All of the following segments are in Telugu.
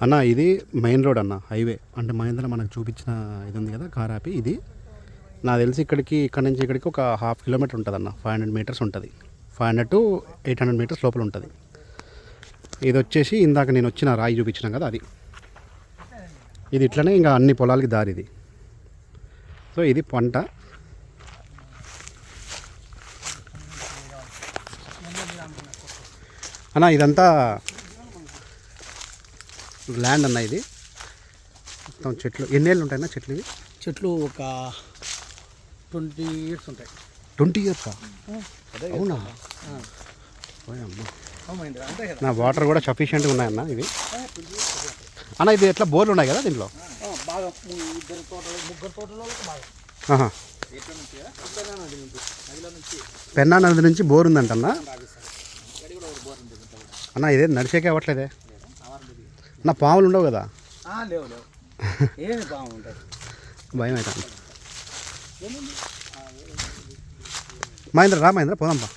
అన్న ఇది మెయిన్ రోడ్ అన్న, హైవే. అంటే మహేంద్ర మనకు చూపించిన ఇది ఉంది కదా కారాపి, ఇది నాకు తెలిసి ఇక్కడ నుంచి ఇక్కడికి ఒక 1/2 కిలోమీటర్ ఉంటుంది అన్న. 500 మీటర్స్ ఉంటుంది. 500 to 800 మీటర్స్ లోపల ఉంటుంది. ఇది వచ్చేసి ఇందాక నేను వచ్చిన రాయి చూపించినాం కదా, అది ఇది ఇట్లనే ఇంకా అన్ని పొలాలకి దారి ఇది. సో ఇది పంట. అన్న ఇదంతా ల్యాండ్ అన్న, ఇది మొత్తం చెట్లు. ఎన్నేళ్ళు ఉంటాయన్న చెట్లు ఇవి? చెట్లు ఒక 20 years ఉంటాయి. 20 years? అవునా? నా వాటర్ కూడా సఫిషియెంట్గా ఉన్నాయన్న ఇవి. అన్న ఇది ఎట్లా బోర్లు ఉన్నాయి కదా దీంట్లో? పెన్నా నది నుంచి బోర్ ఉందంటన్నా. అన్న ఇదే నడిచేకే అవ్వట్లేదే. నా పాములు ఉండవు కదా? లేవు లేవు, ఏమి పాము ఉంటాయి. భయం అవుతుంది. మహేంద్ర పోదాంపా.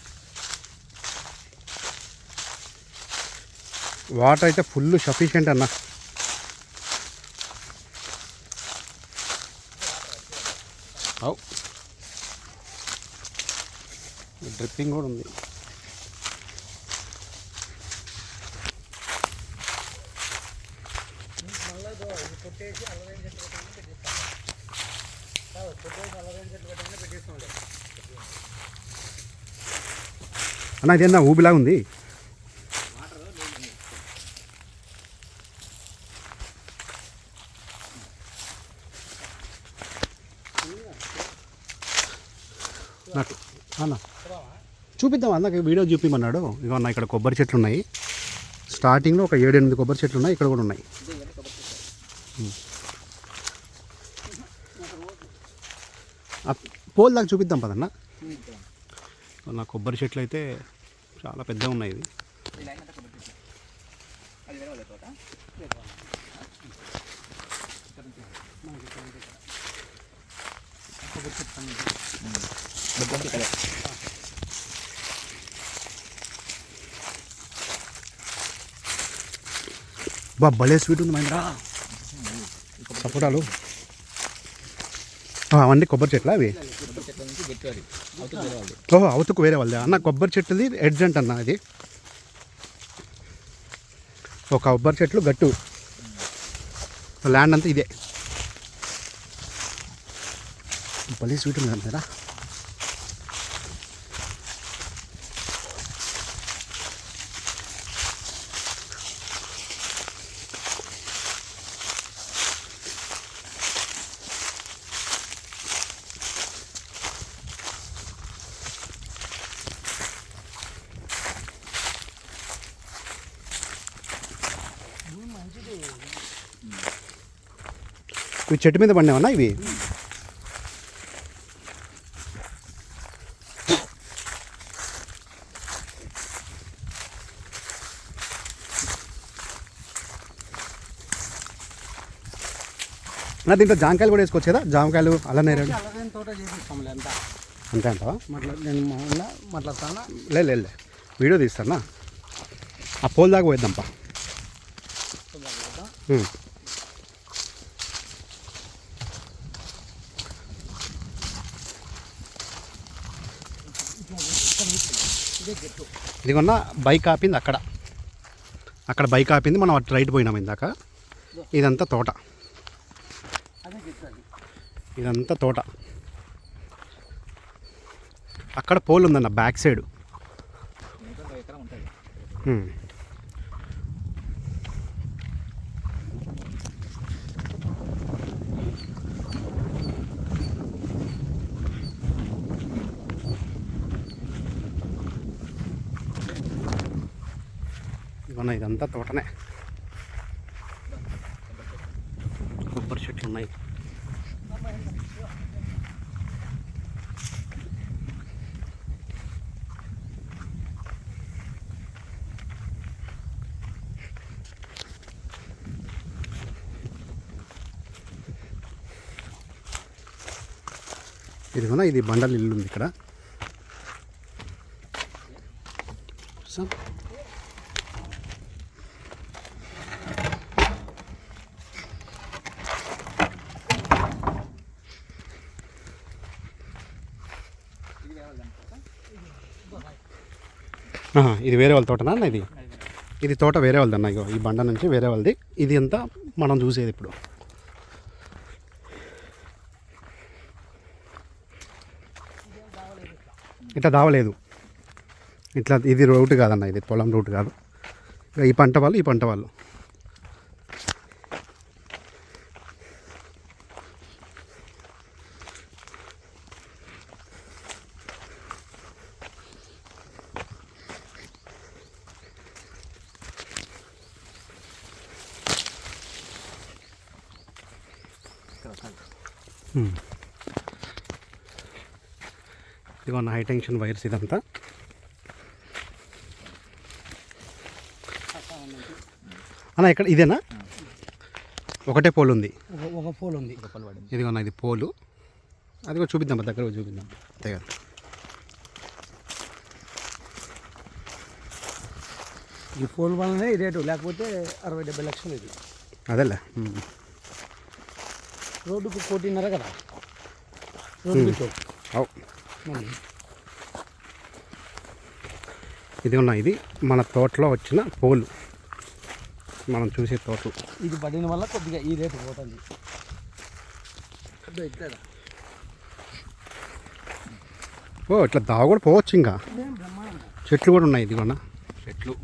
వాటర్ అయితే ఫుల్ సఫిషియెంట్ అన్న. అవు డ్రిప్పింగ్ కూడా ఉంది. అన్న ఇదేనా ఊబిలాగా ఉంది. నాకు అన్న చూపిద్దాం, అన్నకి వీడియో చూపిమన్నాడు. ఇక అన్న ఇక్కడ కొబ్బరి చెట్లు ఉన్నాయి. స్టార్టింగ్లో ఒక 7-8 కొబ్బరి చెట్లు ఉన్నాయి. ఇక్కడ కూడా ఉన్నాయి. పోల్ దాకా చూపిద్దాం పదన్న. నా కొబ్బరి చెట్లు అయితే చాలా పెద్దగా ఉన్నాయి. ఇవి భలే స్వీట్ ఉంది మహేంద్ర. సపోటాలు అవన్నీ కొబ్బరి చెట్ల అవి? ఓహో అవతకు వేరే వాళ్ళే అన్న. కొబ్బరి చెట్టుది ఎడ్జెంట్ అన్న. అది ఒక కొబ్బరి చెట్లు గట్టు ల్యాండ్ అంతా ఇదే. భలే స్వీట్ ఉంది అంతేనా? ఇవి చెట్టు మీద పడినావన్నా ఇవి? నా దీంట్లో జామకాయలు కూడా వేసుకోవచ్చు కదా? జామకాయలు అలానే తోట చేసిస్తాంలే అంతా. అంతే అంటావా? నేను మాట్లాడతానా? లే వీడియో తీస్తానా? ఆ పోల్ దాకా పోయిద్దాంపా. ఇదిగొన్న బైక్ ఆపింది అక్కడ బైక్ ఆపింది. మనం అటు రైట్ పోయినాం ఇందాక. ఇదంతా తోట. అక్కడ పోల్ ఉందన్న బ్యాక్ సైడ్. ఇదంతా తోటనే. కొబ్బరి చెట్లు ఉన్నాయి. ఇది బండల ఇల్లు ఉంది ఇక్కడ. ఇది వేరే వాళ్ళ తోటనా అన్న ఇది? ఇది తోట వేరే వాళ్ళది అన్న. ఇగో ఈ బండ నుంచి వేరే వాళ్ళది. ఇది అంతా మనం చూసేది ఇప్పుడు. ఇట్లా దావలేదు, ఇట్లా ఇది రూట్ కాదన్న, ఇది పొలం రూట్ కాదు. ఇక ఈ పంట వాళ్ళు, ఈ పంట వాళ్ళు. ఇదిగో హై టెన్షన్ వైర్స్ ఇదంతా. అన్న ఇక్కడ ఇదేనా? ఒకటే పోల్ ఉంది, ఒక పోల్ ఉంది. ఇదిగోన్న ఇది పోలు. అదిగో చూపిద్దాం, దగ్గర చూపిద్దాం. దగ్గర ఈ పోల్ వల్లనే ఈ రేటు, లేకపోతే 60-70 లక్షలు ఇది. అదేలే. రోడ్డుకు 1.5 కదా రోడ్డు. అవు ఇది ఉన్న ఇది మన తోటలో వచ్చిన పోలు, మనం చూసే తోటలు. ఇది పడిన వల్ల కొద్దిగా ఈ రేటు పోతుంది. ఓ ఇట్లా దావ కూడా పోవచ్చు. ఇంకా చెట్లు కూడా ఉన్నాయి. ఇది కొన్న చెట్లు.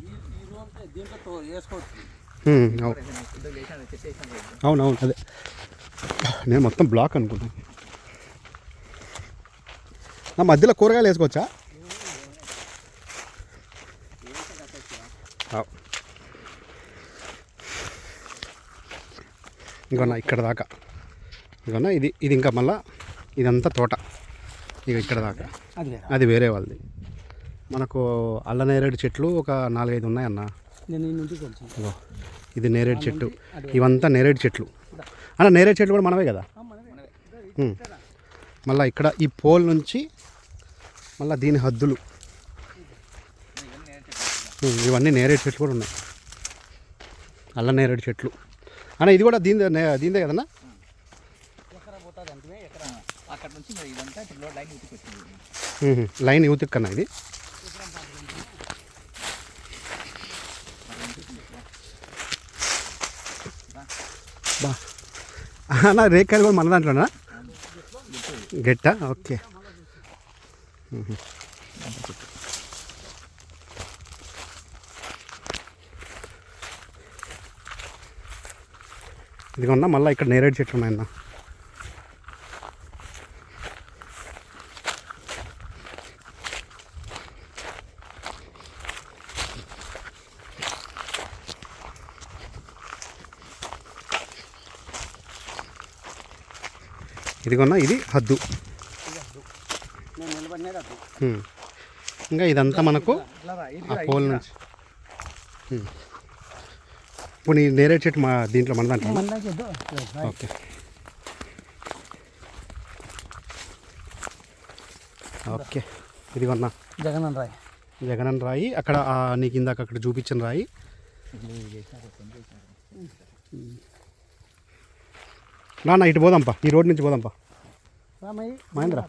అవునవును, అదే నేను మొత్తం బ్లాక్ అనుకున్నాను. నా మధ్యలో కూరగాయలు వేసుకోవచ్చా? ఇంకొన్న ఇక్కడ దాకా, ఇంకొన్న ఇది ఇది ఇంకా మళ్ళా ఇదంతా తోట. ఇక ఇక్కడ దాకా అది వేరే వాళ్ళది. మనకు అల్ల నేరేడు చెట్లు ఒక 4-5 ఉన్నాయన్న. ఇగో ఇది నేరేడు చెట్టు, ఇవంతా నేరేడు చెట్లు అన్న. నేరేడు చెట్లు కూడా మనవే కదా. మళ్ళీ ఇక్కడ ఈ పోల్ నుంచి మళ్ళీ దీని హద్దులు, ఇవన్నీ నేరేడు చెట్లు కూడా ఉన్నాయి. అల్ల నేరేడు చెట్లు అన్న. ఇది కూడా దీందే కదన్నా. లైన్ యూతిక్కన్నా ఇది. బా అన్న రేకాయలు కూడా మన దాంట్లోనా? గెట్టా, ఓకే. ఇదిగోన్నా మళ్ళీ ఇక్కడ నేరేడు చెట్లు ఉన్నాయన్న. ఇదిగోన్నా ఇది హద్దు. ఇంకా ఇదంతా మనకు ఆ పోల్ నుంచి. ఇప్పుడు ఈ నేరేడు చెట్టు మా దీంట్లో మన దాంట్లో. Okay, okay. ఇదిగోన్నా జగనన్న రాయి. అక్కడ నీకు ఇందాక అక్కడ చూపించిన రాయి. నా ఇటు పోదాంపా, ఈ రోడ్ నుంచి పోదాంపా మహేంద్ర.